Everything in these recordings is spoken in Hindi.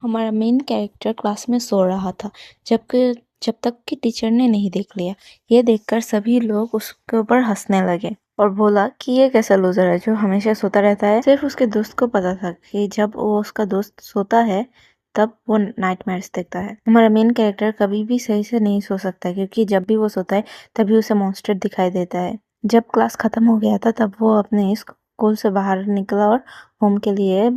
हमारा मेन कैरेक्टर क्लास में सो रहा था जब तक कि टीचर ने नहीं देख लिया। ये देखकर सभी लोग उसके ऊपर हंसने लगे और बोला कि ये कैसा लूजर है जो हमेशा सोता रहता है। सिर्फ उसके दोस्त को पता था कि जब वो उसका दोस्त सोता है तब वो नाइटमेयर्स देखता है। हमारा मेन कैरेक्टर कभी भी सही से नहीं सो सकता क्योंकि जब भी वो सोता है तभी उसे मॉन्स्टर दिखाई देता है। जब क्लास खत्म हो गया था तब वो अपने स्कूल से बाहर निकला और होम के लिए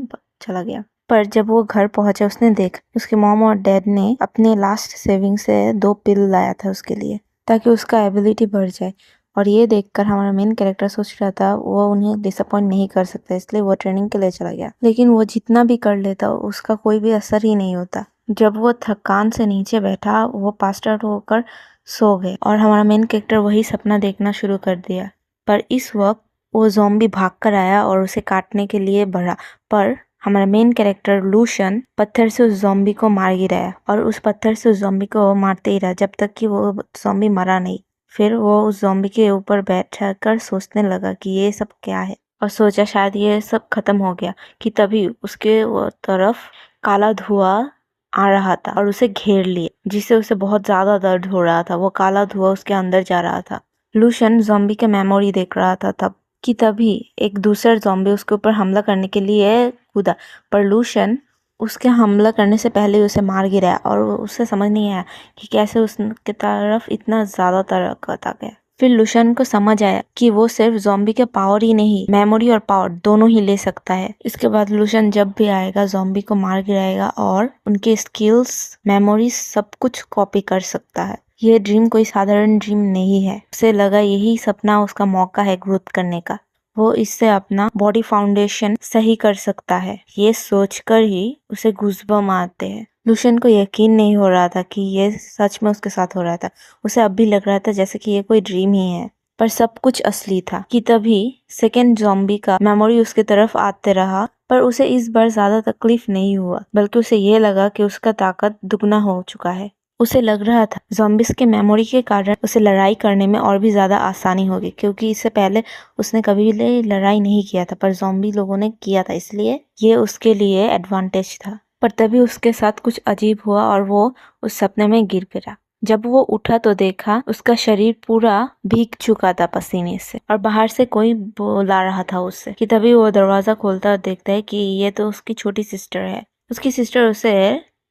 चला गया। पर जब वो घर पहुंचा उसने देखा उसके मॉम और डैड ने अपने लास्ट सेविंग से 2 पिल लाया था उसके लिए ताकि उसका एबिलिटी बढ़ जाए। और ये देखकर हमारा मेन कैरेक्टर सोच रहा था वो उन्हें डिसअपॉइंट नहीं कर सकता, इसलिए वो ट्रेनिंग के लिए चला गया। लेकिन वो जितना भी कर लेता उसका कोई भी असर ही नहीं होता। जब वो थकान से नीचे बैठा वो पास्ट आउट होकर सो गए और हमारा मेन कैरेक्टर वही सपना देखना शुरू कर दिया। पर इस वक्त वो ज़ॉम्बी भाग कर आया और उसे काटने के लिए बढ़ा, पर हमारा मेन कैरेक्टर लूशन पत्थर से उस ज़ॉम्बी को मार गिराया और उस पत्थर से उस ज़ॉम्बी को मारते ही रहा जब तक कि वो ज़ॉम्बी मरा नहीं। फिर वो उस ज़ॉम्बी के ऊपर बैठकर सोचने लगा कि ये सब क्या है और सोचा शायद ये सब खत्म हो गया कि तभी उसके वो तरफ काला धुआं आ रहा था और उसे घेर लिए, जिससे उसे बहुत ज्यादा दर्द हो रहा था। वो काला धुआं उसके अंदर जा रहा था। लूशन ज़ॉम्बी के मेमोरी देख रहा था तभी एक दूसरा ज़ॉम्बी उसके ऊपर हमला करने के लिए कूदा, पर लूशन उसके हमला करने से पहले उसे मार गिराया और उसे समझ नहीं आया कि कैसे उसके तरफ इतना ज्यादा ताकत आ गया। फिर लूशन को समझ आया कि वो सिर्फ ज़ॉम्बी के पावर ही नहीं, मेमोरी और पावर दोनों ही ले सकता है। इसके बाद लूशन जब भी आएगा ज़ॉम्बी को मार गिराएगा और उनके स्किल्स, मेमोरीज सब कुछ कॉपी कर सकता है। ये ड्रीम कोई साधारण ड्रीम नहीं है। उसे लगा यही सपना उसका मौका है ग्रोथ करने का। वो इससे अपना बॉडी फाउंडेशन सही कर सकता है। ये सोचकर ही उसे गूज़बम्प आते हैं। लूशन को यकीन नहीं हो रहा था कि ये सच में उसके साथ हो रहा था। उसे अब भी लग रहा था जैसे कि ये कोई ड्रीम ही है, पर सब कुछ असली था। कि तभी सेकेंड ज़ॉम्बी का मेमोरी उसके तरफ आते रहा, पर उसे इस बार ज्यादा तकलीफ नहीं हुआ, बल्कि उसे ये लगा कि उसका ताकत दुगना हो चुका है। उसे लग रहा था ज़ॉम्बिस के मेमोरी के कारण उसे लड़ाई करने में और भी ज्यादा आसानी होगी, क्योंकि इससे पहले उसने कभी भी लड़ाई नहीं किया था पर ज़ॉम्बी लोगों ने किया था, इसलिए ये उसके लिए एडवांटेज था। पर तभी उसके साथ कुछ अजीब हुआ और वो उस सपने में गिर गिरा। जब वो उठा तो देखा उसका शरीर पूरा भीग चुका था पसीने से और बाहर से कोई बुला रहा था उससे। कि तभी वो दरवाजा खोलता और देखता है कि ये तो उसकी छोटी सिस्टर है। उसकी सिस्टर उसे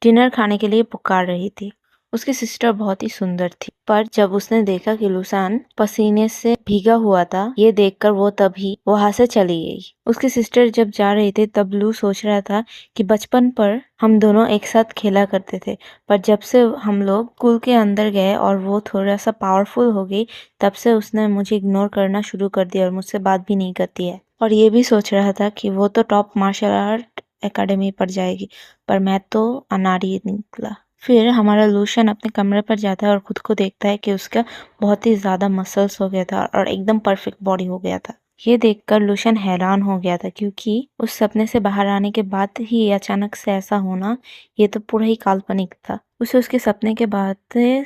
डिनर खाने के लिए पुकार रही थी। उसकी सिस्टर बहुत ही सुंदर थी, पर जब उसने देखा कि लूसान पसीने से भीगा हुआ था, ये देखकर वो तभी वहां से चली गई। उसकी सिस्टर जब जा रही थी तब लू सोच रहा था कि बचपन पर हम दोनों एक साथ खेला करते थे, पर जब से हम लोग स्कूल के अंदर गए और वो थोड़ा सा पावरफुल हो गई, तब से उसने मुझे इग्नोर करना शुरू कर दिया और मुझसे बात भी नहीं करती है। और ये भी सोच रहा था कि वो तो टॉप मार्शल आर्ट एकेडमी पर जाएगी, पर मैं तो अनाड़ी निकला। फिर हमारा लूशन अपने कमरे पर जाता है और खुद को देखता है कि उसका बहुत ही ज्यादा मसल्स हो गया था और एकदम परफेक्ट बॉडी हो गया था। ये देखकर लूशन हैरान हो गया था, क्योंकि उस सपने से बाहर आने के बाद ही अचानक से ऐसा होना, ये तो पूरा ही काल्पनिक था। उसे उसके सपने के बाद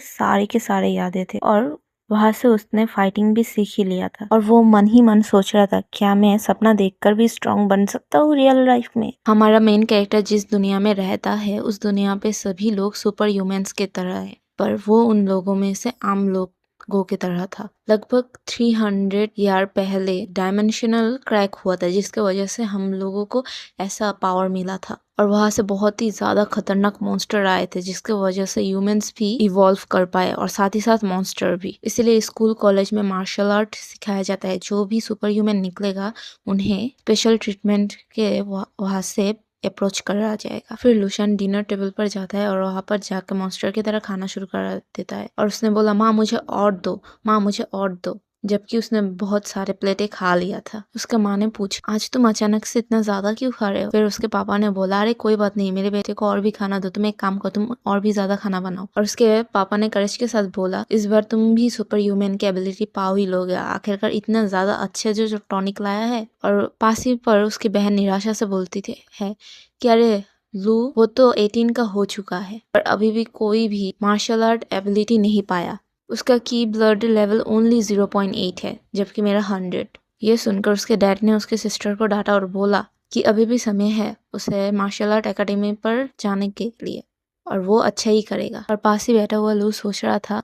सारे के सारे यादें थे और वहां से उसने फाइटिंग भी सीख ही लिया था। और वो मन ही मन सोच रहा था, क्या मैं सपना देखकर भी स्ट्रांग बन सकता हूँ रियल लाइफ में। हमारा मेन कैरेक्टर जिस दुनिया में रहता है उस दुनिया पे सभी लोग सुपर ह्यूमंस के तरह है, पर वो उन लोगों में से आम लोगों की तरह था। लगभग 300 ईयर पहले डायमेंशनल क्रैक हुआ था, जिसके वजह से हम लोगों को ऐसा पावर मिला था और वहां से बहुत ही ज्यादा खतरनाक मॉन्स्टर आए थे, जिसके वजह से ह्यूमंस भी इवॉल्व कर पाए और साथ ही साथ मॉन्स्टर भी। इसलिए स्कूल कॉलेज में मार्शल आर्ट सिखाया जाता है। जो भी सुपर ह्यूमन निकलेगा उन्हें स्पेशल ट्रीटमेंट के वहां से अप्रोच करा जाएगा। फिर लूशन डिनर टेबल पर जाता है और वहां पर जाकर मॉन्स्टर की तरह खाना शुरू कर देता है और उसने बोला, माँ मुझे और दो, माँ मुझे और दो, जबकि उसने बहुत सारे प्लेटें खा लिया था। उसका माँ ने पूछा, आज तुम अचानक से इतना ज्यादा क्यों खा रहे हो? फिर उसके पापा ने बोला, अरे कोई बात नहीं, मेरे बेटे को और भी खाना दो, तुम एक काम करो, तुम और भी ज्यादा खाना बनाओ। और उसके पापा ने करेज के साथ बोला, इस बार तुम भी सुपर ह्यूमन की एबिलिटी पाओ ही लोगे, आखिरकार इतना ज्यादा अच्छे जो टॉनिक लाया है। और पास ही पर उसकी बहन निराशा से बोलती थी है कि अरे लू, वो तो 18 का हो चुका है पर अभी भी कोई भी मार्शल आर्ट एबिलिटी नहीं पाया। उसका की ब्लड लेवल ओनली 0.8 है, जबकि मेरा 100। ये सुनकर उसके डैड ने उसके सिस्टर को डांटा और बोला कि अभी भी समय है उसे मार्शल आर्ट एकेडमी पर जाने के लिए और वो अच्छा ही करेगा। और पास ही बैठा हुआ लू सोच रहा था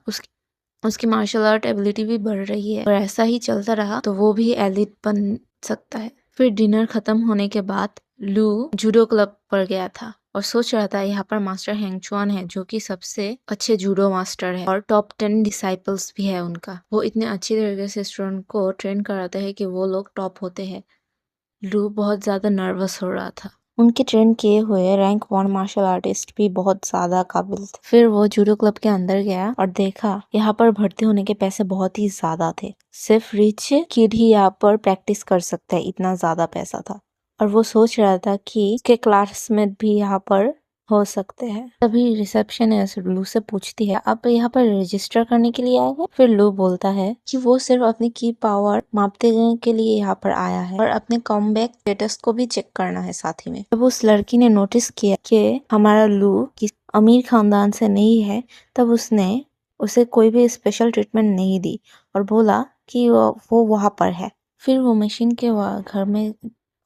उसकी मार्शल आर्ट एबिलिटी भी बढ़ रही है और ऐसा ही चलता रहा तो वो भी एलिट बन सकता है। फिर डिनर खत्म होने के बाद लू जूडो क्लब पर गया था और सोच रहा था यहाँ पर मास्टर हेंगचुआन है जो कि सबसे अच्छे जूडो मास्टर है और टॉप 10 डिसाइपल्स भी है उनका। वो इतने अच्छी तरीके से स्टूडेंट को ट्रेन कराते हैं कि वो लोग टॉप होते हैं। लू बहुत ज्यादा नर्वस हो रहा था। उनके ट्रेन किए हुए रैंक 1 मार्शल आर्टिस्ट भी बहुत ज्यादा काबिल थे। फिर वो जूडो क्लब के अंदर गया और देखा यहाँ पर भर्ती होने के पैसे बहुत ही ज्यादा थे। सिर्फ रिच किड ही यहाँ पर प्रैक्टिस कर सकता है, इतना ज्यादा पैसा था। और वो सोच रहा था कि उसके क्लासमेट भी यहाँ पर हो सकते हैं। तभी रिसेप्शनिस्ट लू से पूछती है, आप यहाँ पर रजिस्टर करने के लिए आए हैं? फिर लू बोलता है कि वो सिर्फ अपनी की पावर मापते के लिए यहाँ पर आया है और अपने कॉमबैक स्टेटस को भी चेक करना है साथ ही में। जब उस लड़की ने नोटिस किया कि हमारा लू किस अमीर खानदान से नहीं है, तब उसने उसे कोई भी स्पेशल ट्रीटमेंट नहीं दी और बोला कि वो वहाँ पर है। फिर वो मशीन के घर में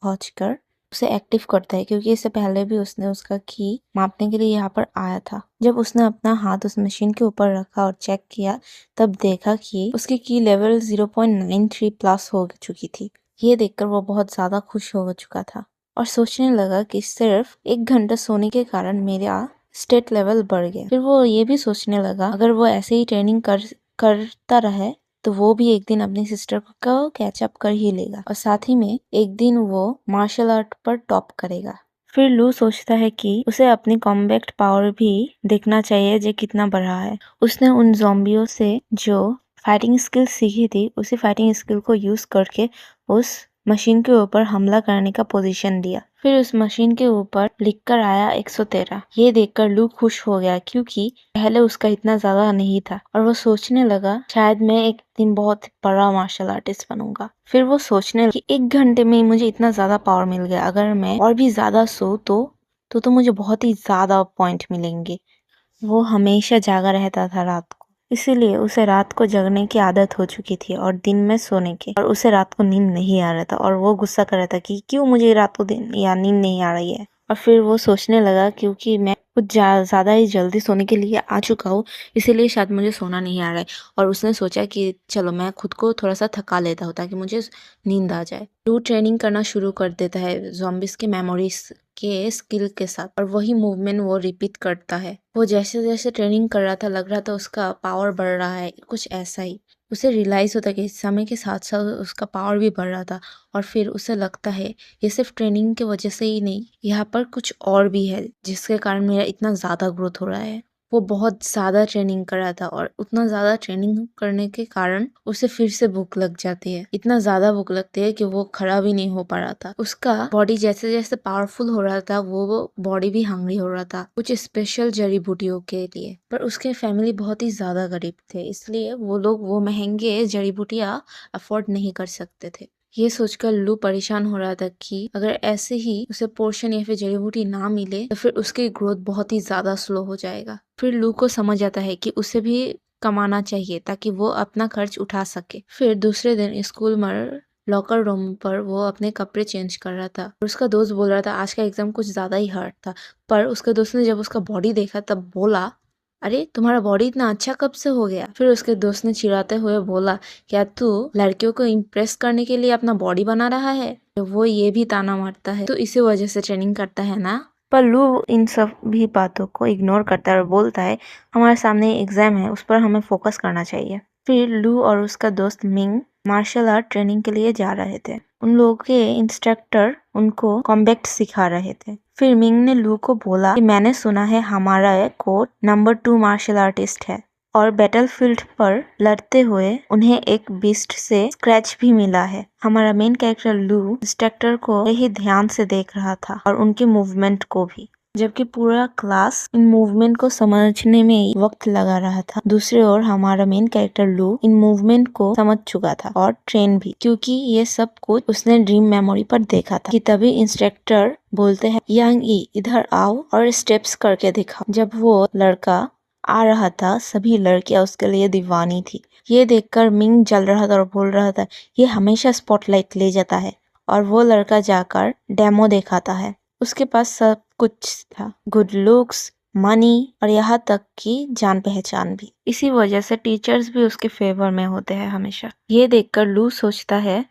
पहुंचकर उसे एक्टिव करता है क्योंकि इससे पहले भी उसने उसका की मापने के लिए यहाँ पर आया था। जब उसने अपना हाथ उस मशीन के ऊपर रखा और चेक किया तब देखा कि उसकी की लेवल 0.93 प्लस हो चुकी थी। ये देखकर वो बहुत ज्यादा खुश हो चुका था और सोचने लगा कि सिर्फ 1 घंटा सोने के कारण मेरा स्टेट लेवल बढ़ गया। फिर वो ये भी सोचने लगा अगर वो ऐसे ही ट्रेनिंग करता रहे तो वो भी एक दिन अपनी सिस्टर को कैचअप कर ही लेगा और साथ ही में एक दिन वो मार्शल आर्ट पर टॉप करेगा। फिर लू सोचता है कि उसे अपनी कॉम्बैक्ट पावर भी देखना चाहिए जो कितना बढ़ा है। उसने उन ज़ॉम्बियों से जो फाइटिंग स्किल सीखी थी उसी फाइटिंग स्किल को यूज करके उस मशीन के ऊपर हमला करने का पोजीशन दिया। फिर उस मशीन के ऊपर लिखकर आया 113। ये देखकर लू खुश हो गया क्योंकि पहले उसका इतना ज्यादा नहीं था और वो सोचने लगा शायद मैं एक दिन बहुत बड़ा मार्शल आर्टिस्ट बनूंगा। फिर वो सोचने लगा कि 1 घंटे में मुझे इतना ज्यादा पावर मिल गया, अगर मैं और भी ज्यादा सो तो मुझे बहुत ही ज्यादा पॉइंट मिलेंगे। वो हमेशा जागा रहता था रात को, इसीलिए उसे रात को जगने की आदत हो चुकी थी और दिन में सोने की, और उसे रात को नींद नहीं आ रहा था और वो गुस्सा कर रहा था कि क्यों मुझे रात को दिन या नींद नहीं आ रही है। और फिर वो सोचने लगा क्योंकि मैं कुछ ज्यादा ही जल्दी सोने के लिए आ चुका हूँ इसीलिए शायद मुझे सोना नहीं आ रहा है। और उसने सोचा कि चलो मैं खुद को थोड़ा सा थका लेता हूँ ताकि मुझे नींद आ जाए। लू ट्रेनिंग करना शुरू कर देता है ज़ॉम्बिस के मेमोरीज के स्किल के साथ और वही मूवमेंट वो रिपीट करता है। वो जैसे जैसे ट्रेनिंग कर रहा था लग रहा था उसका पावर बढ़ रहा है, कुछ ऐसा ही। उसे रियलाइज होता है कि समय के साथ साथ उसका पावर भी बढ़ रहा था और फिर उसे लगता है ये सिर्फ ट्रेनिंग की वजह से ही नहीं, यहाँ पर कुछ और भी है जिसके कारण मेरा इतना ज़्यादा ग्रोथ हो रहा है। वो बहुत ज़्यादा ट्रेनिंग कर रहा था और उतना ज़्यादा ट्रेनिंग करने के कारण उसे फिर से भूख लग जाती है। इतना ज़्यादा भूख लगती है कि वो खड़ा भी नहीं हो पा रहा था। उसका बॉडी जैसे जैसे पावरफुल हो रहा था वो बॉडी भी हंग्री हो रहा था कुछ स्पेशल जड़ी बूटियों के लिए। पर उसके फैमिली बहुत ही ज़्यादा गरीब थे इसलिए वो लोग वो महंगे जड़ी बूटियाँ अफोर्ड नहीं कर सकते थे। ये सोचकर लू परेशान हो रहा था कि अगर ऐसे ही उसे पोर्शन या फिर जड़ी बूटी ना मिले तो फिर उसकी ग्रोथ बहुत ही ज्यादा स्लो हो जाएगा। फिर लू को समझ आता है कि उसे भी कमाना चाहिए ताकि वो अपना खर्च उठा सके। फिर दूसरे दिन स्कूल में लॉकर रूम पर वो अपने कपड़े चेंज कर रहा था और उसका दोस्त बोल रहा था आज का एग्जाम कुछ ज्यादा ही हार्ड था। पर उसके दोस्त ने जब उसका बॉडी देखा तब बोला, अरे तुम्हारा बॉडी इतना अच्छा कब से हो गया? फिर उसके दोस्त ने चिढ़ाते हुए बोला, क्या तू लड़कियों को इम्प्रेस करने के लिए अपना बॉडी बना रहा है? तो वो ये भी ताना मारता है तो इसी वजह से ट्रेनिंग करता है ना। पर लू इन सब भी बातों को इग्नोर करता है और बोलता है हमारे सामने एग्जाम है, उस पर हमें फोकस करना चाहिए। फिर लू और उसका दोस्त मिंग मार्शल आर्ट ट्रेनिंग के लिए जा रहे थे। उन लोगों के इंस्ट्रक्टर उनको कॉम्बैक्ट सिखा रहे थे। फिर मिंग ने लू को बोला कि मैंने सुना है हमारा कोच नंबर 2 मार्शल आर्टिस्ट है और बैटलफील्ड पर लड़ते हुए उन्हें एक बीस्ट से स्क्रैच भी मिला है। हमारा मेन कैरेक्टर लू इंस्ट्रक्टर को यही ध्यान से देख रहा था और उनके मूवमेंट को भी, जबकि पूरा क्लास इन मूवमेंट को समझने में वक्त लगा रहा था। दूसरी ओर हमारा मेन कैरेक्टर लू इन मूवमेंट को समझ चुका था और ट्रेन भी, क्योंकि ये सब कुछ उसने ड्रीम मेमोरी पर देखा था। कि तभी इंस्ट्रक्टर बोलते हैं यांग ई इधर आओ और स्टेप्स करके दिखाओ। जब वो लड़का आ रहा था सभी लड़कियां उसके लिए दीवानी थी। ये देखकर मिंग जल रहा था और बोल रहा था ये हमेशा स्पॉटलाइट ले जाता है और वो लड़का जाकर डेमो दिखाता है। उसके पास सब कुछ था, गुड लुक्स, मनी और यहाँ तक कि जान पहचान भी। इसी वजह से टीचर्स भी उसके फेवर में होते हैं हमेशा। ये देखकर लू सोचता है,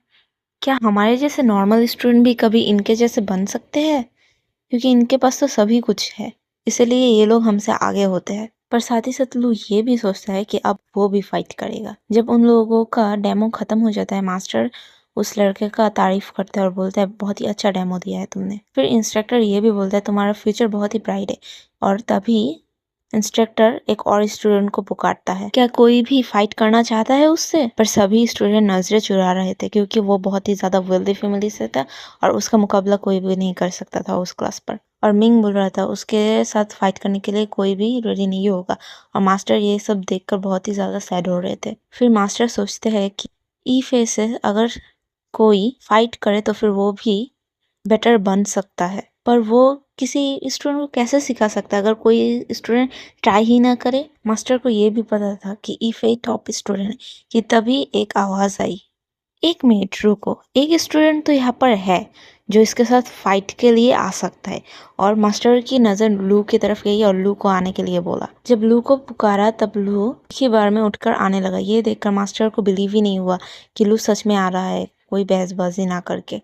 क्या हमारे जैसे नॉर्मल स्टूडेंट भी कभी इनके जैसे बन सकते हैं? क्योंकि इनके पास तो सभी कुछ है, इसलिए ये लोग हमसे आगे होते हैं। पर साथ ही साथ लू ये भी सोचता है कि अब वो भी फाइट करेगा। जब उन लोगों का डेमो खत्म हो जाता है, मास्टर उस लड़के का तारीफ करता है और बोलता है बहुत ही अच्छा डेमो दिया है तुमने। फिर इंस्ट्रक्टर ये भी बोलता है तुम्हारा फ्यूचर बहुत ही ब्राइट है। और तभी इंस्ट्रक्टर एक और स्टूडेंट को पुकारता है, क्या कोई भी फाइट करना चाहता है उससे? पर सभी स्टूडेंट नजरें चुरा रहे थे क्योंकि वो बहुत ही ज्यादा वेल्दी फैमिली से था और उसका मुकाबला कोई भी नहीं कर सकता था उस क्लास पर। और मिंग बोल रहा था उसके साथ फाइट करने के लिए कोई भी रेडी नहीं होगा। और मास्टर ये सब देखकर बहुत ही ज्यादा सैड हो रहे थे। फिर मास्टर सोचते हैं कि ईफे से अगर कोई फाइट करे तो फिर वो भी बेटर बन सकता है। पर वो किसी स्टूडेंट को कैसे सिखा सकता है अगर कोई स्टूडेंट ट्राई ही ना करे? मास्टर को ये भी पता था कि ईफे टॉप स्टूडेंट है कि तभी एक आवाज आई, एक मिनट रुको, एक स्टूडेंट तो यहाँ पर है जो इसके साथ फाइट के लिए आ सकता है। और मास्टर की नजर लू की तरफ गई और लू को आने के लिए बोला। जब लू को पुकारा तब लू एक ही बार में उठकर आने लगा। ये देखकर मास्टर को बिलीव ही नहीं हुआ कि लू सच में आ रहा है, कोई बहसबाजी ना करके।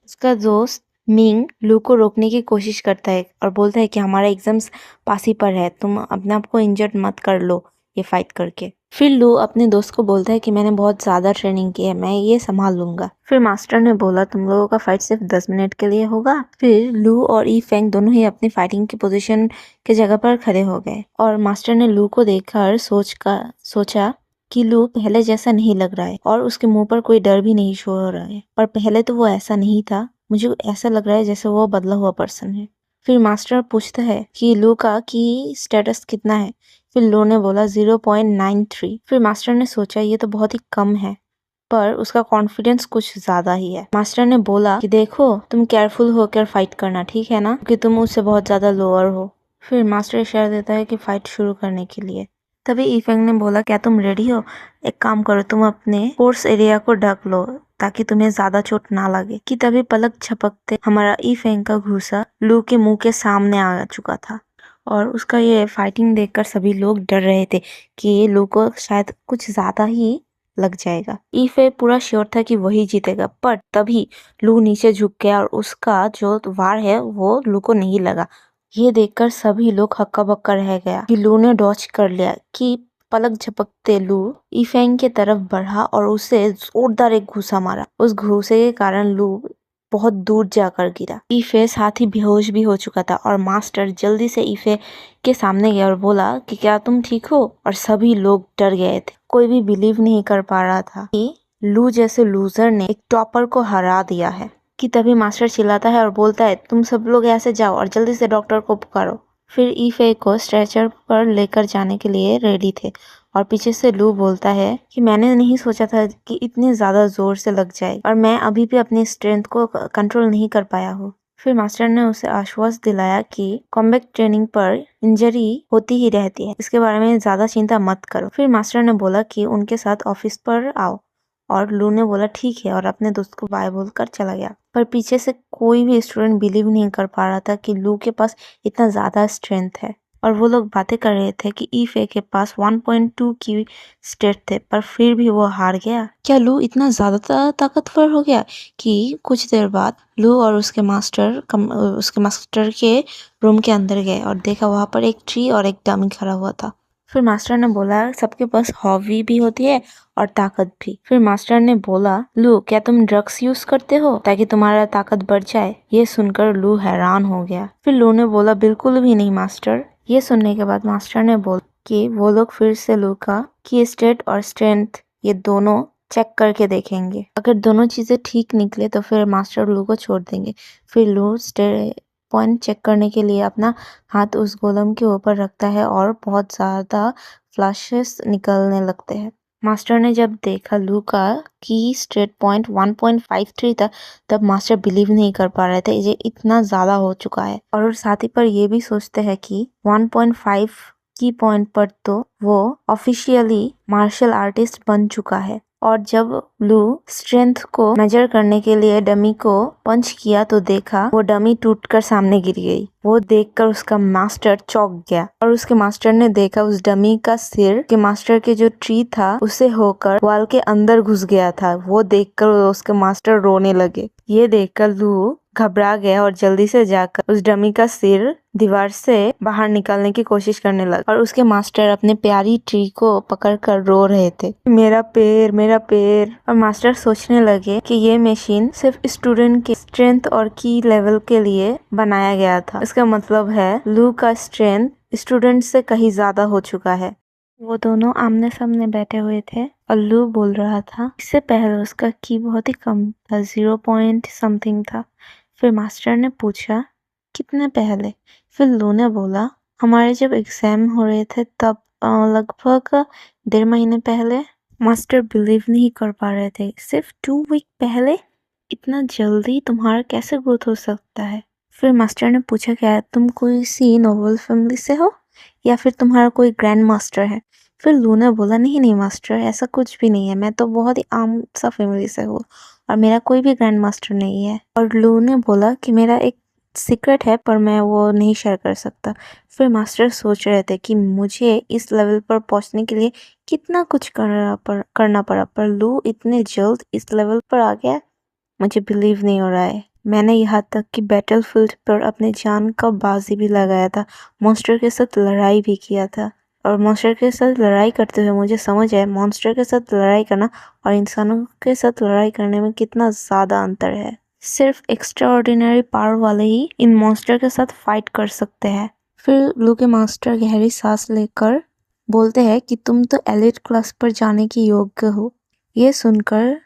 उसका दोस्त मिंग लू को रोकने की कोशिश करता है और बोलता है कि हमारा एग्जाम्स पास ही पर है, तुम अपने आप को इंजर्ड मत कर लो ये फाइट करके। फिर लू अपने दोस्त को बोलता है कि मैंने बहुत ज्यादा ट्रेनिंग की है, मैं ये संभाल लूंगा। फिर मास्टर ने बोला तुम लोगों का फाइट सिर्फ 10 मिनट के लिए होगा। फिर लू और ई फेंग दोनों ही अपनी फाइटिंग की पोजीशन के जगह पर खड़े हो गए और मास्टर ने लू को देखकर सोचा कि लू पहले जैसा नहीं लग रहा है और उसके मुंह पर कोई डर भी नहीं शो हो रहा है। पर पहले तो वो ऐसा नहीं था, मुझे ऐसा लग रहा है जैसे वो बदला हुआ पर्सन है। फिर मास्टर पूछता है कि लू का की स्टेटस कितना है। फिर लू ने बोला 0.93। फिर मास्टर ने सोचा ये तो बहुत ही कम है, पर उसका कॉन्फिडेंस कुछ ज्यादा ही है। मास्टर ने बोला कि देखो तुम केयरफुल होकर फाइट करना, ठीक है ना, क्योंकि तुम उससे बहुत ज्यादा लोअर हो। फिर मास्टर इशारा देता है कि फाइट शुरू करने के लिए। तभी ईफेंग ने बोला क्या तुम रेडी हो? एक काम करो, तुम अपने फोर्स एरिया को ढक लो ताकि तुम्हें ज्यादा चोट ना लगे। कि तभी पलक झपकते हमारा ईफेंग का घूसा लू के मुंह के सामने आ चुका था। और उसका ये फाइटिंग देखकर सभी लोग डर रहे थे कि ये लू को शायद कुछ ज्यादा ही लग जाएगा। ईफे पूरा श्योर था कि वही जीतेगा, पर तभी लू नीचे झुक गया और उसका जो वार है वो लू को नहीं लगा। ये देखकर सभी लोग हक्का बक्का रह गया कि लू ने डॉच कर लिया। कि पलक झपकते लू ईफेंग के तरफ बढ़ा और उसे जोरदार एक घूसा मारा। उस घूसे के कारण लू बहुत दूर जाकर गिरा। ईफे साथ ही बेहोश भी हो चुका था और मास्टर जल्दी से ईफे के सामने गया और बोला कि क्या तुम ठीक हो? और सभी लोग डर गए थे। कोई भी बिलीव नहीं कर पा रहा था कि लू जैसे लूजर ने एक टॉपर को हरा दिया है। कि तभी मास्टर चिल्लाता है और बोलता है तुम सब लोग ऐसे जाओ और जल्दी से डॉक्टर को पुकारो। फिर ईफे को स्ट्रेचर पर लेकर जाने के लिए रेडी थे और पीछे से लू बोलता है कि मैंने नहीं सोचा था कि इतने ज्यादा जोर से लग जाए और मैं अभी भी अपनी स्ट्रेंथ को कंट्रोल नहीं कर पाया हूँ। फिर मास्टर ने उसे आश्वास दिलाया कि कॉम्बैट ट्रेनिंग पर इंजरी होती ही रहती है, इसके बारे में ज्यादा चिंता मत करो। फिर मास्टर ने बोला कि उनके साथ ऑफिस पर आओ और लू ने बोला ठीक है और अपने दोस्त को बाय बोलकर चला गया। पर पीछे से कोई भी स्टूडेंट बिलीव नहीं कर पा रहा था कि लू के पास इतना ज्यादा स्ट्रेंथ है। और वो लोग बातें कर रहे थे कि ईफे के पास 1.2 की स्टेट थे पर फिर भी वो हार गया। क्या लू इतना ज्यादा ताकतवर हो गया? कि कुछ देर बाद लू और उसके मास्टर के रूम के अंदर गए और देखा वहां पर एक ट्री और एक डमी खड़ा हुआ था। फिर मास्टर ने बोला सबके पास हॉबी भी होती है और ताकत भी। फिर मास्टर ने बोला लू क्या तुम ड्रग्स यूज करते हो ताकि तुम्हारा ताकत बढ़ जाए? ये सुनकर लू हैरान हो गया। फिर लू ने बोला बिल्कुल भी नहीं मास्टर। ये सुनने के बाद मास्टर ने बोला कि वो लोग फिर से लू का की स्टेट और स्ट्रेंथ ये दोनों चेक करके देखेंगे। अगर दोनों चीजें ठीक निकले तो फिर मास्टर लू को छोड़ देंगे। फिर लू पॉइंट चेक करने के लिए अपना हाथ उस गोलम के ऊपर रखता है और बहुत ज्यादा फ्लैशेस निकलने लगते हैं। मास्टर ने जब देखा लू का की स्ट्रेट पॉइंट 1.53 था तब मास्टर बिलीव नहीं कर पा रहे थे ये इतना ज्यादा हो चुका है। और साथ ही पर ये भी सोचते हैं कि 1.5 की पॉइंट पर तो वो ऑफिशियली मार्शल आर्टिस्ट बन चुका है और जब लू स्ट्रेंथ को मेजर करने के लिए डमी को पंच किया तो देखा वो डमी टूटकर सामने गिर गई। वो देखकर उसका मास्टर चौंक गया और उसके मास्टर ने देखा उस डमी का सिर के मास्टर के जो ट्री था उसे होकर वॉल के अंदर घुस गया था। वो देखकर उसके मास्टर रोने लगे। ये देखकर लू घबरा गया और जल्दी से जाकर उस डमी का सिर दीवार से बाहर निकालने की कोशिश करने लगा और उसके मास्टर अपने प्यारी ट्री को पकड़कर रो रहे थे, मेरा पैर मेरा पैर। और मास्टर सोचने लगे कि ये मशीन सिर्फ स्टूडेंट के स्ट्रेंथ और की लेवल के लिए बनाया गया था। इसका मतलब है लू का स्ट्रेंथ स्टूडेंट से कहीं ज्यादा हो चुका है। वो दोनों आमने सामने बैठे हुए थे और लू बोल रहा था इससे पहले उसका की बहुत ही कम था, 0 पॉइंट समथिंग था। फिर मास्टर ने पूछा कितने पहले? फिर लू ने बोला हमारे जब एग्जाम हो रहे थे तब लगभग 1.5 महीने पहले। मास्टर बिलीव नहीं कर पा रहे थे, सिर्फ 2 वीक पहले? इतना जल्दी तुम्हारा कैसे ग्रोथ हो सकता है? फिर मास्टर ने पूछा क्या तुम कोई सी नोबल फैमिली से हो या फिर तुम्हारा कोई ग्रैंड मास्टर है? फिर लू ने बोला नहीं नहीं मास्टर, ऐसा कुछ भी नहीं है, मैं तो बहुत ही आम सा फैमिली से हूँ और मेरा कोई भी ग्रैंड मास्टर नहीं है। और लू ने बोला कि मेरा एक सीक्रेट है पर मैं वो नहीं शेयर कर सकता। फिर मास्टर सोच रहे थे कि मुझे इस लेवल पर पहुंचने के लिए कितना कुछ करना पड़ा पर लू इतने जल्द इस लेवल पर आ गया, मुझे बिलीव नहीं हो रहा है। मैंने यहाँ तक कि बैटलफील्ड पर अपने जान का बाजी भी लगाया था, मॉन्स्टर के साथ लड़ाई भी किया था। और मॉन्स्टर के साथ लड़ाई करते हुए मुझे समझ आया मॉन्स्टर के साथ लड़ाई करना और इंसानों के साथ लड़ाई करने में कितना ज़्यादा अंतर है। सिर्फ एक्स्ट्रा ऑर्डिनरी पावर वाले ही इन मॉन्स्टर के साथ फाइट कर सकते हैं। फिर लू के मास्टर गहरी सांस लेकर बोलते हैं कि तुम तो एलिट क्लास पर जाने की योग्य हो। ये सुनकर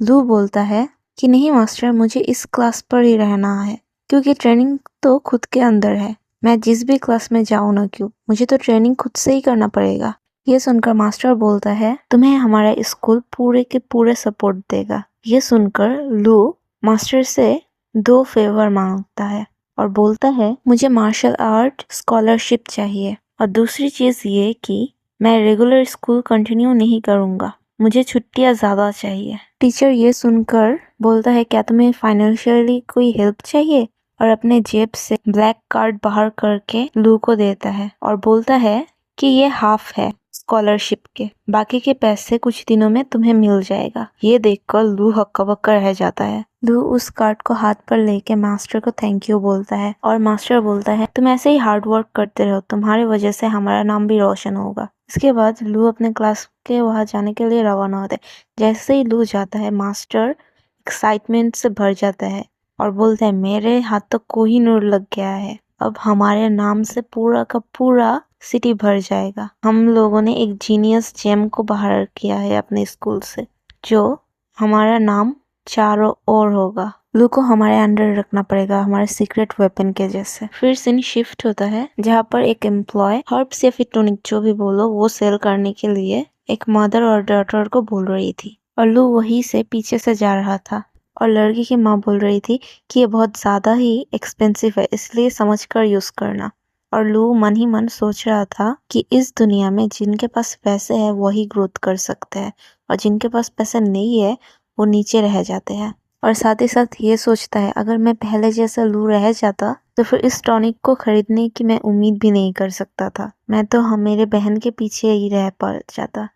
लू बोलता है कि नहीं मास्टर, मुझे इस क्लास पर ही रहना है क्योंकि ट्रेनिंग तो खुद के अंदर है। मैं जिस भी क्लास में जाऊँ ना क्यों, मुझे तो ट्रेनिंग खुद से ही करना पड़ेगा। ये सुनकर मास्टर बोलता है तुम्हें हमारा स्कूल पूरे के पूरे सपोर्ट देगा। ये सुनकर लू मास्टर से 2 फेवर मांगता है और बोलता है मुझे मार्शल आर्ट स्कॉलरशिप चाहिए और दूसरी चीज ये कि मैं रेगुलर स्कूल कंटिन्यू नहीं करूँगा, मुझे छुट्टियाँ ज़्यादा चाहिए। टीचर ये सुनकर बोलता है क्या तुम्हें फाइनेंशियली कोई हेल्प चाहिए? और अपने जेब से ब्लैक कार्ड बाहर करके लू को देता है और बोलता है कि ये हाफ है स्कॉलरशिप के, बाकी के पैसे कुछ दिनों में तुम्हें मिल जाएगा। ये देखकर लू हक्का बक्का रह जाता है। लू उस कार्ड को हाथ पर लेके मास्टर को थैंक यू बोलता है और मास्टर बोलता है तुम ऐसे ही हार्ड वर्क करते रहो, तुम्हारी वजह से हमारा नाम भी रोशन होगा। इसके बाद लू अपने क्लास के वहां जाने के लिए रवाना होता है। जैसे ही लू जाता है मास्टर एक्साइटमेंट से भर जाता है और बोलता है मेरे हाथ तो कोहिनूर लग गया है, अब हमारे नाम से पूरा का पूरा सिटी भर जाएगा। हम लोगों ने एक जीनियस जेम को बाहर किया है अपने स्कूल से, जो हमारा नाम चारों ओर होगा। लू को हमारे अंडर रखना पड़ेगा हमारे सीक्रेट वेपन के जैसे। फिर सीन शिफ्ट होता है जहाँ पर एक एम्प्लॉय हर्ब्स या फिर टॉनिक जो भी बोलो वो सेल करने के लिए एक मदर और डॉटर को बोल रही थी और लू वहीं से पीछे से जा रहा था और लड़की की माँ बोल रही थी कि ये बहुत ज्यादा ही एक्सपेंसिव है इसलिए समझकर यूज करना। और लू मन ही मन सोच रहा था कि इस दुनिया में जिनके पास पैसे है वही ग्रोथ कर सकते हैं और जिनके पास पैसे नहीं है वो नीचे रह जाते हैं। और साथ ही साथ ये सोचता है अगर मैं पहले जैसा लू रह जाता तो फिर इस टॉनिक को खरीदने की मैं उम्मीद भी नहीं कर सकता था। मैं तो मेरे बहन के पीछे ही रह पा जाता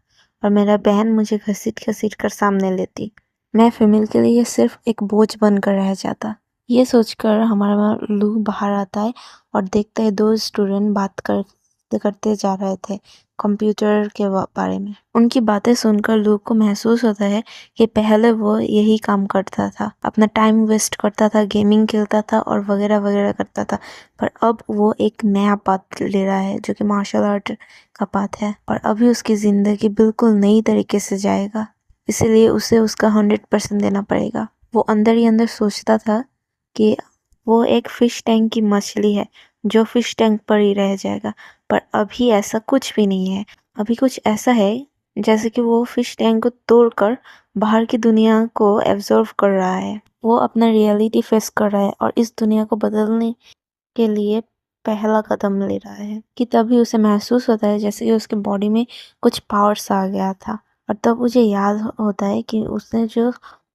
और मेरा बहन मुझे घसीट घसीट कर सामने लेती। मैं फीमेल के लिए सिर्फ एक बोझ बनकर रह जाता। ये सोचकर हमारा लू बाहर आता है और देखता है 2 स्टूडेंट बात करते जा रहे थे कंप्यूटर के बारे में। उनकी बातें सुनकर लू को महसूस होता है कि पहले वो यही काम करता था, अपना टाइम वेस्ट करता था, गेमिंग खेलता था और वगैरह वगैरह करता था, पर अब वो एक नया पाथ ले रहा है जो कि मार्शल आर्ट का पाथ है और अभी उसकी जिंदगी बिल्कुल नई तरीके से जाएगा, इसीलिए उसे उसका 100% देना पड़ेगा। वो अंदर ही अंदर सोचता था कि वो एक फिश टैंक की मछली है जो फिश टैंक पर ही रह जाएगा, पर अभी ऐसा कुछ भी नहीं है। अभी कुछ ऐसा है जैसे कि वो फिश टैंक को तोड़कर बाहर की दुनिया को एब्जॉर्व कर रहा है। वो अपना रियलिटी फेस कर रहा है और इस दुनिया को बदलने के लिए पहला कदम ले रहा है कि तभी उसे महसूस होता है जैसे कि उसके बॉडी में कुछ पावर्स आ गया था और तब मुझे याद होता है कि उसने जो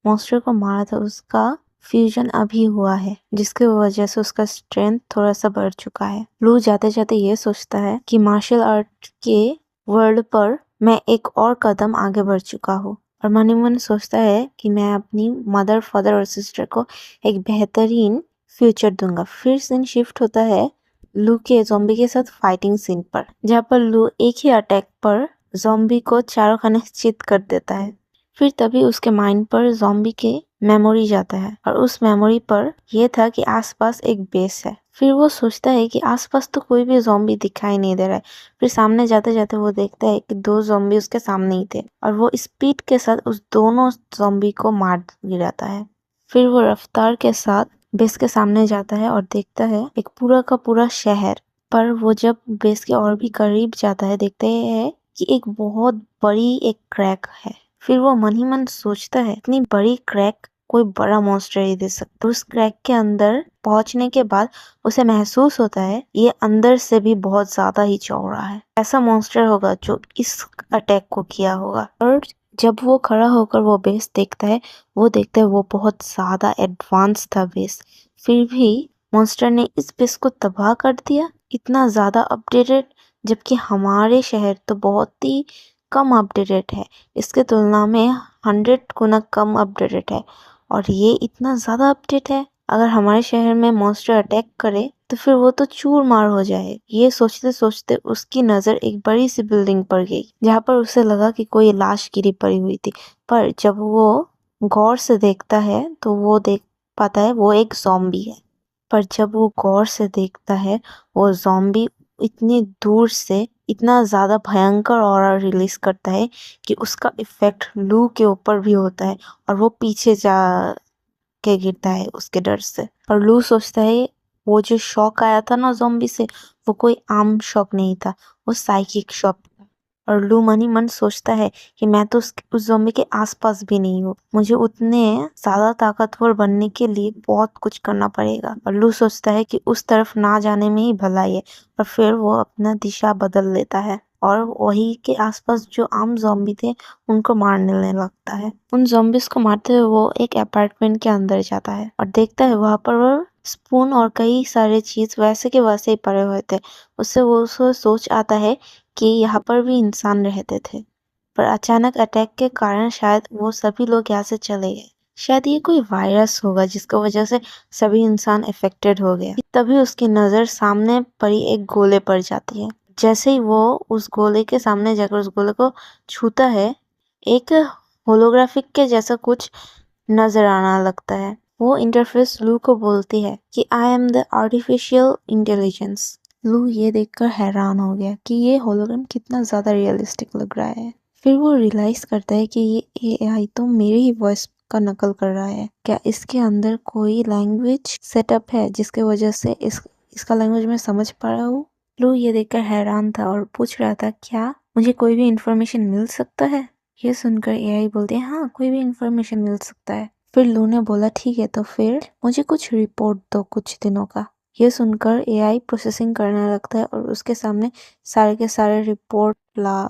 मॉन्स्टर को मारा था उसका फ्यूजन अभी हुआ है, जिसकी वजह से उसका स्ट्रेंथ थोड़ा सा बढ़ चुका है। लू जाते जाते ये सोचता है कि मार्शल आर्ट के वर्ल्ड पर मैं एक और कदम आगे बढ़ चुका हूँ, और मन ही मन सोचता है कि मैं अपनी मदर, फादर और सिस्टर को एक बेहतरीन फ्यूचर दूंगा। फिर सीन शिफ्ट होता है लू के ज़ॉम्बी के साथ फाइटिंग सीन पर, जहाँ पर लू एक ही अटैक पर ज़ॉम्बी को चारों खाने चित कर देता है। फिर तभी उसके माइंड पर ज़ॉम्बी के मेमोरी जाता है, और उस मेमोरी पर यह था कि आसपास एक बेस है। फिर वो सोचता है कि आसपास तो कोई भी ज़ॉम्बी दिखाई नहीं दे रहा है। फिर सामने जाते जाते वो देखता है कि 2 ज़ॉम्बी उसके सामने ही थे, और वो स्पीड के साथ उस दोनों ज़ॉम्बी को मार गिराता है। फिर वो रफ्तार के साथ बेस के सामने जाता है और देखता है एक पूरा का पूरा शहर। पर वो जब बेस के और भी करीब जाता है देखते है कि एक बहुत बड़ी एक क्रैक है। फिर वो मन ही मन सोचता है इतनी बड़ी क्रैक कोई बड़ा मॉन्स्टर ही दे सकता है। उस क्रैक के अंदर पहुंचने के बाद उसे महसूस होता है ये अंदर से भी बहुत ज्यादा ही चौड़ा है। ऐसा मॉन्स्टर होगा जो इस अटैक को किया होगा। और जब वो खड़ा होकर वो बेस देखता है, वो देखता है वो बहुत ज्यादा एडवांस था बेस। फिर भी मॉन्स्टर ने इस बेस को तबाह कर दिया, इतना ज्यादा अपडेटेड, जबकि हमारे शहर तो बहुत ही कम अपडेटेड है। इसके तुलना में 100 गुना कम अपडेटेड है, और ये इतना ज़्यादा अपडेट है। अगर हमारे शहर में मॉन्स्टर अटैक करे तो फिर वो तो चूर मार हो जाए। ये सोचते सोचते उसकी नज़र एक बड़ी सी बिल्डिंग पर गई, जहाँ पर उसे लगा कि कोई लाश गिरी पड़ी हुई थी। पर जब वो गौर से देखता है तो वो देख पाता है वो एक ज़ॉम्बी है। पर जब वो गौर से देखता है वो ज़ॉम्बी इतनी दूर से इतना ज़्यादा भयंकर ऑरा रिलीज करता है कि उसका इफेक्ट लू के ऊपर भी होता है, और वो पीछे जा के गिरता है उसके डर से। और लू सोचता है वो जो शॉक आया था ना ज़ॉम्बी से, वो कोई आम शॉक नहीं था, वो साइकिक शॉक था। और लू मन ही मन सोचता है कि मैं तो उस ज़ॉम्बी के आसपास भी नहीं हूँ, मुझे उतने ज़्यादा ताकतवर बनने के लिए बहुत कुछ करना पड़ेगा। और लू सोचता है कि उस तरफ ना जाने में ही भलाई है, और फिर वो अपना दिशा बदल लेता है और वही के आसपास जो आम ज़ॉम्बी थे उनको मारने लगता है। उन ज़ॉम्बिस को मारते हुए वो एक अपार्टमेंट के अंदर जाता है और देखता है वहाँ पर वो स्पून और कई सारे चीज वैसे के वैसे ही पड़े हुए थे। उससे वो सोच आता है कि यहाँ पर भी इंसान रहते थे, पर अचानक अटैक के कारण शायद वो सभी लोग यहाँ से चले गए। शायद ये कोई वायरस होगा जिसकी वजह से सभी इंसान अफेक्टेड हो गए। तभी उसकी नजर सामने पड़ी एक गोले पर जाती है। जैसे ही वो उस गोले के सामने जाकर उस गोले को छूता है, एक होलोग्राफिक के जैसा कुछ नजर आना लगता है। वो इंटरफेस लू को बोलती है कि I am the artificial intelligence. लू ये देखकर हैरान हो गया कि ये होलोग्राम कितना ज्यादा रियलिस्टिक लग रहा है। फिर वो रियलाइज करता है कि ये एआई तो मेरी ही वॉइस का नकल कर रहा है। क्या इसके अंदर कोई लैंग्वेज सेटअप है जिसके वजह से इसका लैंग्वेज मैं समझ पा रहा हूँ? लू ये देखकर हैरान था और पूछ रहा था क्या मुझे कोई भी इंफॉर्मेशन मिल सकता है? ये सुनकर एआई बोलती है हाँ, कोई भी इंफॉर्मेशन मिल सकता है। फिर लू ने बोला ठीक है, तो फिर मुझे कुछ रिपोर्ट दो कुछ दिनों का। ये सुनकर एआई प्रोसेसिंग करने लगता है और उसके सामने सारे के सारे रिपोर्ट ला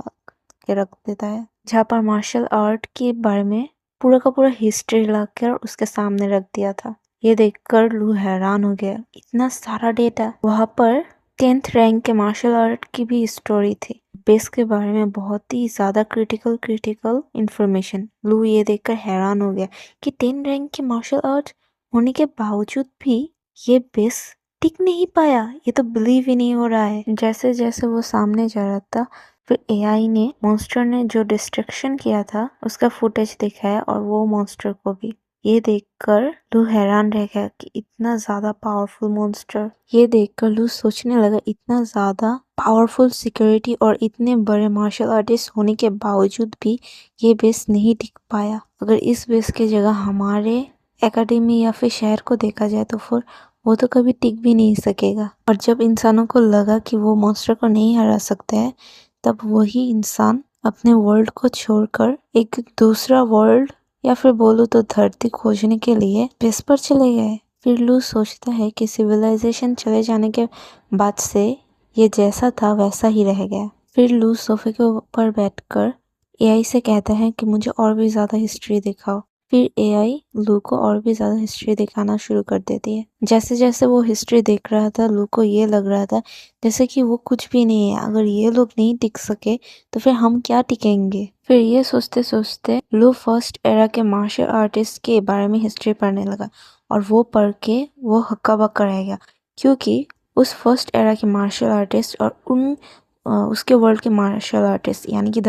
के रख देता है, जहाँ पर मार्शल आर्ट के बारे में पूरा का पूरा हिस्ट्री लाकर उसके सामने रख दिया था। ये देखकर लू हैरान हो गया, इतना सारा डेटा। वहाँ पर 10th रैंक के मार्शल आर्ट की भी स्टोरी थी, बेस के बारे में बहुत ही ज्यादा क्रिटिकल इंफॉर्मेशन। लू ये देखकर हैरान हो गया कि 10 रैंक के मार्शल आर्ट होने के बावजूद भी ये बेस टिक नहीं पाया। ये तो बिलीव ही नहीं हो रहा है। जैसे जैसे वो सामने जा रहा था, फिर एआई ने मॉन्स्टर ने जो डिस्ट्रक्शन किया था उसका फुटेज दिखाया, और वो मॉन्स्टर को भी। ये देखकर लू हैरान रह गया कि इतना ज्यादा पावरफुल मॉन्स्टर। ये देखकर लू सोचने लगा इतना ज्यादा पावरफुल सिक्योरिटी और इतने बड़े मार्शल आर्टिस्ट होने के बावजूद भी ये बेस नहीं टिक पाया। अगर इस बेस की जगह हमारे एकेडमी या फिर शहर को देखा जाए तो फिर वो तो कभी टिक भी नहीं सकेगा। और जब इंसानों को लगा कि वो मॉन्स्टर को नहीं हरा सकते हैं, तब वही इंसान अपने वर्ल्ड को छोड़कर एक दूसरा वर्ल्ड या फिर बोलूं तो धरती खोजने के लिए स्पेस पर चले गए। फिर लू सोचता है कि सिविलाइजेशन चले जाने के बाद से ये जैसा था वैसा ही रह गया। फिर लू सोफे के ऊपर बैठकर एआई से कहता है कि मुझे और भी ज़्यादा हिस्ट्री दिखाओ। फिर एआई लू को और भी ज़्यादा हिस्ट्री दिखाना शुरू कर देती है। जैसे जैसे वो हिस्ट्री देख रहा था, लू को ये लग रहा था जैसे कि वो कुछ भी नहीं है। अगर ये लोग नहीं टिक सके तो फिर हम क्या टिकेंगे। फिर ये सोचते सोचते लू फर्स्ट एरा के मार्शल आर्टिस्ट के बारे में हिस्ट्री पढ़ने लगा और वो पढ़ के वो हक्का बक्का रह गया, क्योंकि उस फर्स्ट एरा के मार्शल आर्टिस्ट और उसके वर्ल्ड के मार्शल आर्टिस्ट यानी कि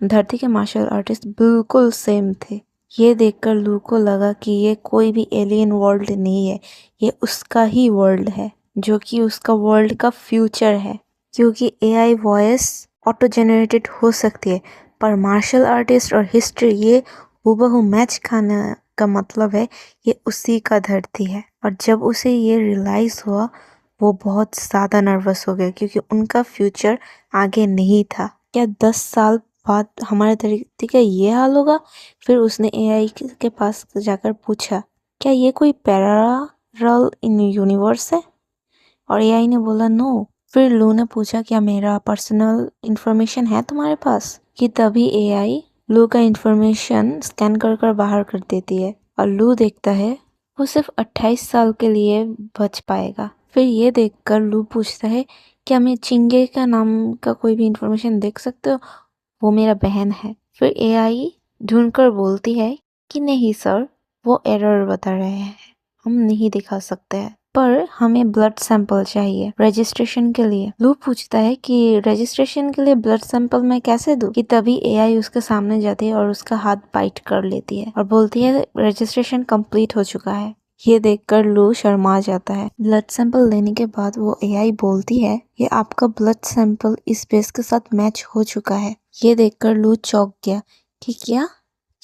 धरती के मार्शल आर्टिस्ट बिल्कुल सेम थे। ये देखकर लू को लगा कि ये कोई भी एलियन वर्ल्ड नहीं है, ये उसका ही वर्ल्ड है, जो कि उसका वर्ल्ड का फ्यूचर है। क्योंकि एआई वॉइस ऑटो जनरेटेड हो सकती है, पर मार्शल आर्टिस्ट और हिस्ट्री ये हूबहू मैच खाने का मतलब है ये उसी का धरती है। और जब उसे ये रियलाइज हुआ, वो बहुत ज़्यादा नर्वस हो गए, क्योंकि उनका फ्यूचर आगे नहीं था। क्या 10 साल बाद हमारे धरती का ये हाल होगा? फिर उसने एआई के पास जाकर पूछा, क्या ये कोई पैरेलल इन यूनिवर्स है? और एआई ने बोला नो। फिर लू ने पूछा, क्या मेरा पर्सनल इंफॉर्मेशन है तुम्हारे पास? कि तभी एआई लू का इंफॉर्मेशन स्कैन कर कर बाहर कर देती है और लू देखता है वो सिर्फ 28 साल के लिए बच पाएगा। फिर ये देखकर लू पूछता है, क्या मैं चिंगे का नाम का कोई भी इंफॉर्मेशन देख सकते हो? वो मेरा बहन है। फिर एआई ढूंढकर बोलती है कि नहीं सर, वो एरर बता रहे हैं, हम नहीं दिखा सकते हैं, पर हमें ब्लड सैंपल चाहिए रजिस्ट्रेशन के लिए। लू पूछता है कि रजिस्ट्रेशन के लिए ब्लड सैंपल मैं कैसे दूं? कि तभी एआई उसके सामने जाती है और उसका हाथ बाइट कर लेती है और बोलती है रजिस्ट्रेशन कंप्लीट हो चुका है। ये देखकर लू शर्मा जाता है। ब्लड सैंपल लेने के बाद वो एआई बोलती है, ये आपका ब्लड सैंपल इस बेस के साथ मैच हो चुका है। ये देखकर लू चौंक गया कि क्या?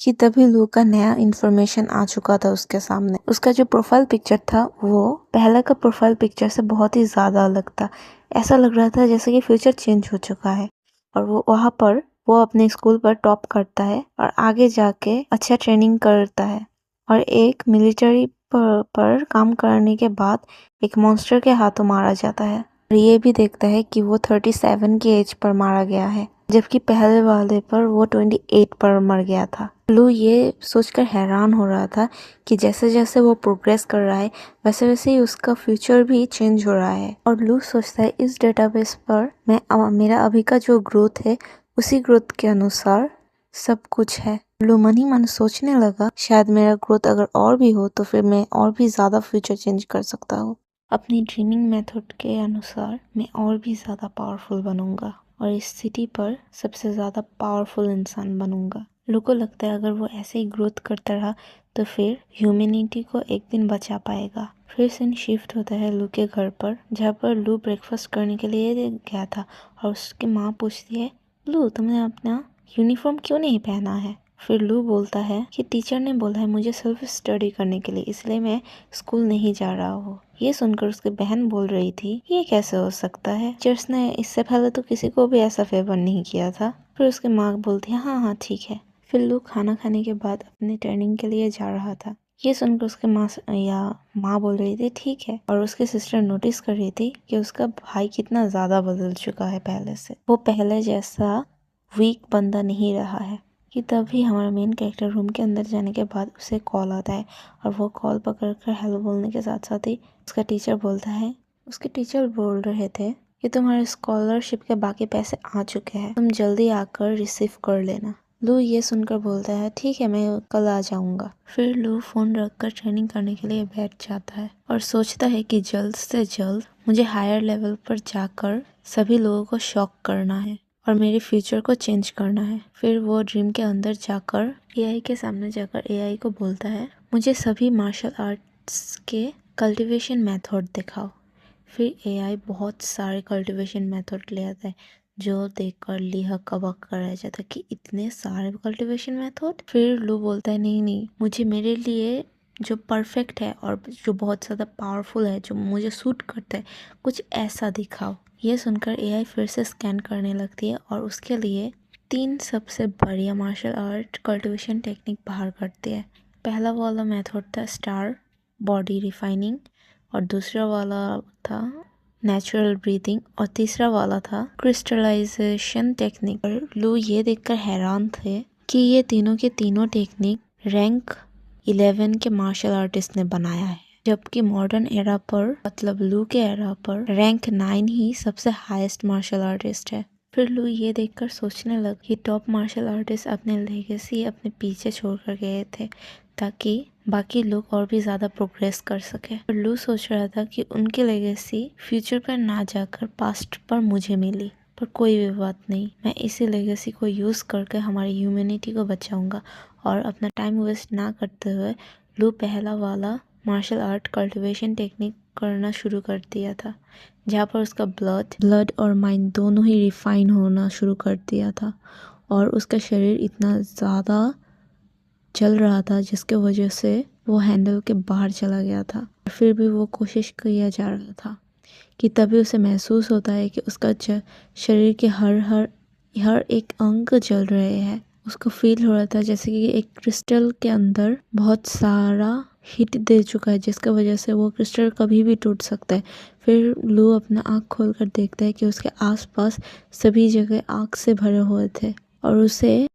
कि तभी लू का नया इन्फॉर्मेशन आ चुका था उसके सामने। उसका जो प्रोफाइल पिक्चर था वो पहले का प्रोफाइल पिक्चर से बहुत ही ज़्यादा अलग था। ऐसा लग रहा था जैसे कि फ्यूचर चेंज हो चुका है और वो वहाँ पर वो अपने स्कूल पर टॉप करता है और आगे जाके अच्छा ट्रेनिंग करता है और एक मिलिट्री पर काम करने के बाद एक मॉन्स्टर के हाथों मारा जाता है। और ये भी देखता है कि वो 37 की एज पर मारा गया है, जबकि पहले वाले पर वो 28 पर मर गया था। लू ये सोचकर हैरान हो रहा था कि जैसे जैसे वो प्रोग्रेस कर रहा है वैसे वैसे ही उसका फ्यूचर भी चेंज हो रहा है। और लू सोचता है इस डेटाबेस पर मेरा अभी का जो ग्रोथ है उसी ग्रोथ के अनुसार सब कुछ है। लू मन ही मन सोचने लगा, शायद मेरा ग्रोथ अगर और भी हो तो फिर मैं और भी ज़्यादा फ्यूचर चेंज कर सकता हूँ। अपनी ड्रीमिंग मेथड के अनुसार मैं और भी ज़्यादा पावरफुल बनूंगा और इस सिटी पर सबसे ज़्यादा पावरफुल इंसान बनूंगा। लू को लगता है अगर वो ऐसे ही ग्रोथ करता रहा तो फिर ह्यूमैनिटी को एक दिन बचा पाएगा। फिर सीन शिफ्ट होता है लू के घर पर, जहाँ पर लू ब्रेकफास्ट करने के लिए गया था और उसकी माँ पूछती है, लू तुमने अपना यूनिफॉर्म क्यों नहीं पहना है? फिर लू बोलता है कि टीचर ने बोला है मुझे सेल्फ स्टडी करने के लिए, इसलिए मैं स्कूल नहीं जा रहा हूँ। ये सुनकर उसकी बहन बोल रही थी, ये कैसे हो सकता है? टीचर्स ने इससे पहले तो किसी को भी ऐसा फेवर नहीं किया था। फिर उसकी माँ बोलती है, हाँ हाँ ठीक है। फिर लू खाना खाने के बाद अपनी ट्रेनिंग के लिए जा रहा था। ये सुनकर उसके माँ बोल रही थी ठीक है, और उसकी सिस्टर नोटिस कर रही थी कि उसका भाई कितना ज्यादा बदल चुका है पहले से। वो पहले जैसा वीक बंदा नहीं रहा है। कि तभी हमारा मेन कैरेक्टर रूम के अंदर जाने के बाद उसे कॉल आता है और वो कॉल पकड़कर हेलो बोलने के साथ साथ ही उसका टीचर बोलता है, उसके टीचर बोल रहे थे कि तुम्हारे स्कॉलरशिप के बाकी पैसे आ चुके हैं, तुम जल्दी आकर रिसीव कर लेना। लू ये सुनकर बोलता है ठीक है मैं कल आ जाऊंगा। फिर लू फोन रखकर ट्रेनिंग करने के लिए बैठ जाता है और सोचता है कि जल्द से जल्द मुझे हायर लेवल पर जाकर सभी लोगों को शॉक करना है और मेरे फ्यूचर को चेंज करना है। फिर वो ड्रीम के अंदर जाकर एआई के सामने जाकर एआई को बोलता है, मुझे सभी मार्शल आर्ट्स के कल्टीवेशन मेथड दिखाओ। फिर एआई बहुत सारे कल्टीवेशन मेथड ले आता है, जो देखकर ली हक्का बक्का रह जाता है कि इतने सारे कल्टीवेशन मेथड। फिर लू बोलता है नहीं नहीं, मुझे मेरे लिए जो परफेक्ट है और जो बहुत ज़्यादा पावरफुल है, जो मुझे सूट करता है, कुछ ऐसा दिखाओ। ये सुनकर एआई फिर से स्कैन करने लगती है और उसके लिए 3 सबसे बढ़िया मार्शल आर्ट कल्टीवेशन टेक्निक बाहर करती है। पहला वाला मेथड था स्टार बॉडी रिफाइनिंग और दूसरा वाला था नेचुरल ब्रीदिंग और तीसरा वाला था क्रिस्टलाइजेशन टेक्निक। और लू ये देखकर हैरान थे कि ये तीनों के तीनों टेक्निक रैंक 11 के मार्शल आर्टिस्ट ने बनाया है, जबकि मॉडर्न एरा पर मतलब लू के एरा पर रैंक 9 ही सबसे हाईएस्ट मार्शल आर्टिस्ट है। फिर लू ये देखकर सोचने लगा कि टॉप मार्शल आर्टिस्ट अपने लेगेसी अपने पीछे छोड़कर गए थे ताकि बाकी लोग और भी ज़्यादा प्रोग्रेस कर सके। और लू सोच रहा था कि उनकी लेगेसी फ्यूचर पर ना जाकर पास्ट पर मुझे मिली, पर कोई भी बात नहीं, मैं इसी लेगेसी को यूज़ करके हमारी ह्यूमैनिटी को बचाऊंगा। और अपना टाइम वेस्ट ना करते हुए लू पहला वाला मार्शल आर्ट कल्टिवेशन टेक्निक करना शुरू कर दिया था, जहाँ पर उसका ब्लड और माइंड दोनों ही रिफाइन होना शुरू कर दिया था। और उसका शरीर इतना ज़्यादा चल रहा था जिसके वजह से वो हैंडल के बाहर चला गया था। फिर भी वो कोशिश किया जा रहा था कि तभी उसे महसूस होता है कि उसका शरीर के हर एक अंग जल रहे हैं। उसको फील हो रहा था जैसे कि एक क्रिस्टल के अंदर बहुत सारा हीट दे चुका है, जिसकी वजह से वो क्रिस्टल कभी भी टूट सकता है। फिर लू अपना आँख खोलकर देखता है कि उसके आसपास सभी जगह आग से भरे हुए थे और उसे